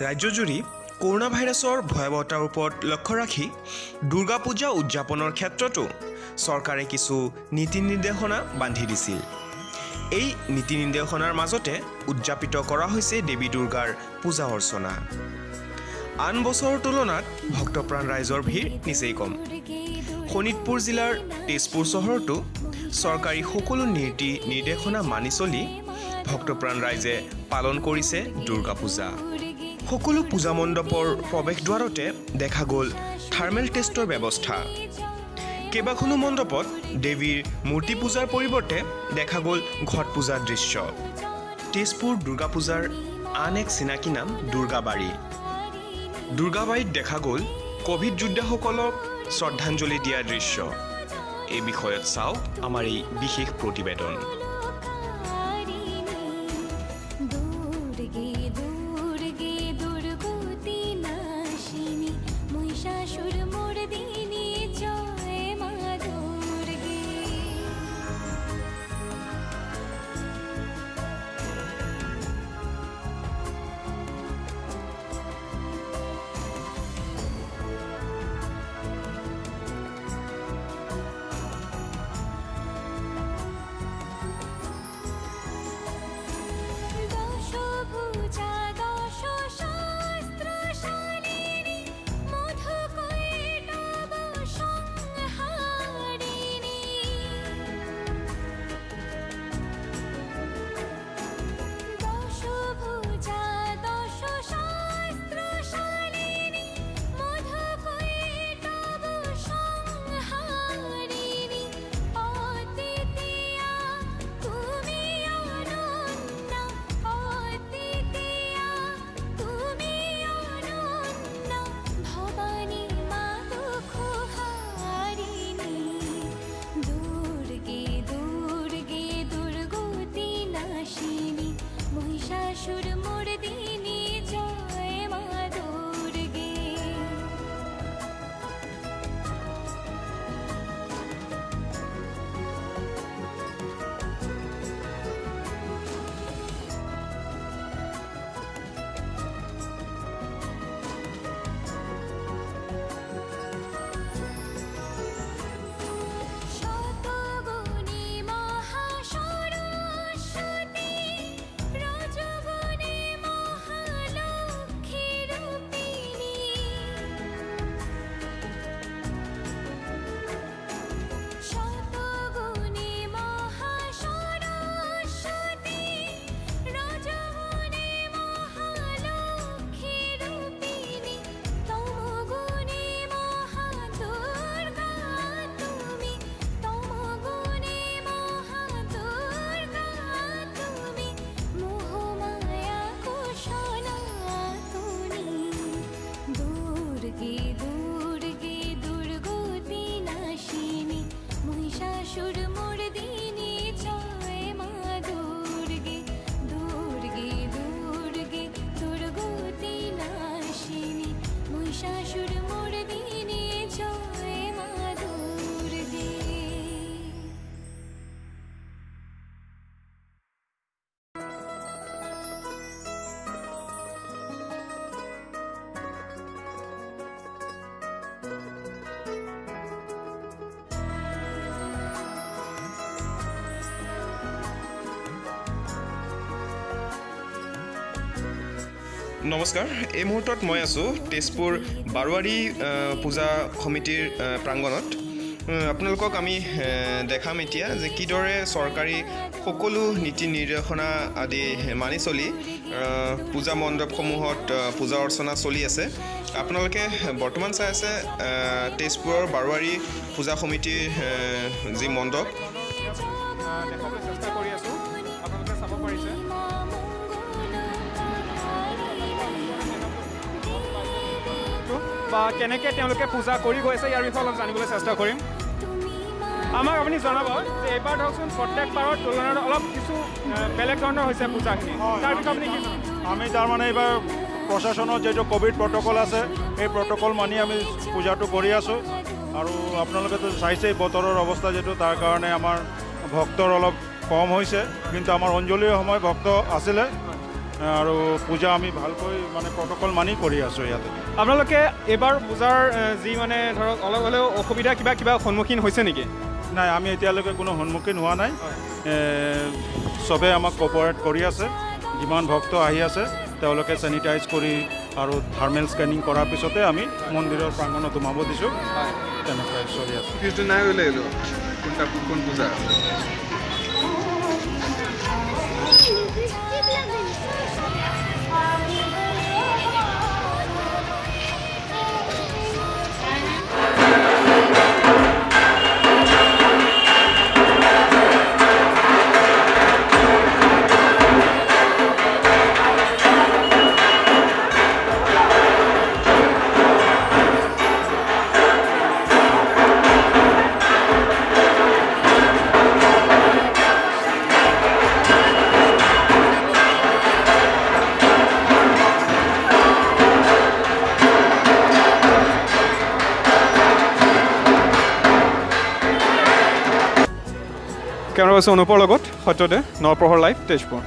ৰাজ্যজুৰি কৰোনা ভাইৰাছৰ ভয়াৱহতাৰ ওপৰত লক্ষ্য ৰাখি দুৰ্গা পূজা উদযাপনৰ ক্ষেত্ৰতো চৰকাৰে কিছু নীতি নিৰ্দেশনা বান্ধি দিছিল। এই নীতি নিৰ্দেশনাৰ মাজতে উদযাপিত কৰা হৈছে দেৱী দুৰ্গাৰ পূজা অৰ্চনা। আন বছৰৰ তুলনাত ভক্তপ্ৰাণ ৰাইজৰ ভিৰ নিচেই কম। শোণিতপুৰ জিলাৰ তেজপুৰ চহৰতো চৰকাৰী সকলো নীতি নিৰ্দেশনা মানি চলি ভক্তপ্ৰাণ ৰাইজে পালন কৰিছে দুৰ্গা পূজা। সকলো পূজা মণ্ডপৰ প্ৰৱেশদ্বাৰতে দেখা গ'ল থাৰ্মেল টেষ্টৰ ব্যৱস্থা। কেইবাখনো মণ্ডপত দেৱীৰ মূৰ্তি পূজাৰ পৰিৱৰ্তে দেখা গ'ল ঘট পূজাৰ দৃশ্য। তেজপুৰ দুৰ্গা পূজাৰ আন এক চিনাকি নাম দুৰ্গাবাৰী। দুৰ্গাবাৰীত দেখা গ'ল ক'ভিড যোদ্ধাসকলক শ্ৰদ্ধাঞ্জলি দিয়াৰ দৃশ্য। এই বিষয়ত চাওক আমাৰ এই বিশেষ প্ৰতিবেদন। নমস্কাৰ, এই মুহূৰ্তত মই আছোঁ তেজপুৰ বাৰোৱাৰী পূজা সমিতিৰ প্ৰাংগণত। আপোনালোকক আমি দেখাম এতিয়া যে কিদৰে চৰকাৰী সকলো নীতি নিৰ্দেশনা আদি মানি চলি পূজা মণ্ডপসমূহত পূজা অৰ্চনা চলি আছে। আপোনালোকে বৰ্তমান চাই আছে তেজপুৰৰ বাৰোৱাৰী পূজা সমিতিৰ যি মণ্ডপ দেখাবলৈ চেষ্টা কৰি আছোঁ। আপোনালোকে চাব পাৰিছে বা কেনেকৈ তেওঁলোকে পূজা কৰি গৈছে ইয়াৰ বিষয়ে অলপ জানিবলৈ চেষ্টা কৰিম। আমাক আপুনি জনাব যে এইবাৰ ধৰকচোন প্ৰত্যেকবাৰৰ তুলনাত অলপ কিছু বেলেগ ধৰণৰ হৈছে পূজাখিনি, তাৰ বিষয়ে আপুনি কি? আমি তাৰমানে এইবাৰ প্ৰশাসনৰ যিটো ক'ভিড প্ৰট'কল আছে সেই প্ৰট'কল মানি আমি পূজাটো কৰি আছোঁ। আৰু আপোনালোকেতো চাইছেই বতৰৰ অৱস্থা যিটো, তাৰ কাৰণে আমাৰ ভক্তৰ অলপ কম হৈছে, কিন্তু আমাৰ অঞ্জলিৰ সময় ভক্ত আছিলে। আৰু পূজা আমি ভালকৈ মানে প্ৰট'কল মানি কৰি আছোঁ ইয়াতে। আপোনালোকে এইবাৰ পূজাৰ যি মানে ধৰক অলপ হ'লেও অসুবিধা কিবা সন্মুখীন হৈছে নেকি? নাই, আমি এতিয়ালৈকে কোনো সন্মুখীন হোৱা নাই। চবে আমাক কপাৰেট কৰি আছে। যিমান ভক্ত আহি আছে তেওঁলোকে চেনিটাইজ কৰি আৰু থাৰ্মেল স্কেনিং কৰাৰ পিছতে আমি মন্দিৰৰ প্ৰাংগণত সোমাব দিছোঁ। তেনেকৈ চলি আছে। কিছু নাই হলে এলো কোনটা কোন পূজা কেমেৰা পাৰ্চন অনুপৰ লগত সত্যদে নৱপ্ৰহৰ লাইভ তেজপুৰ।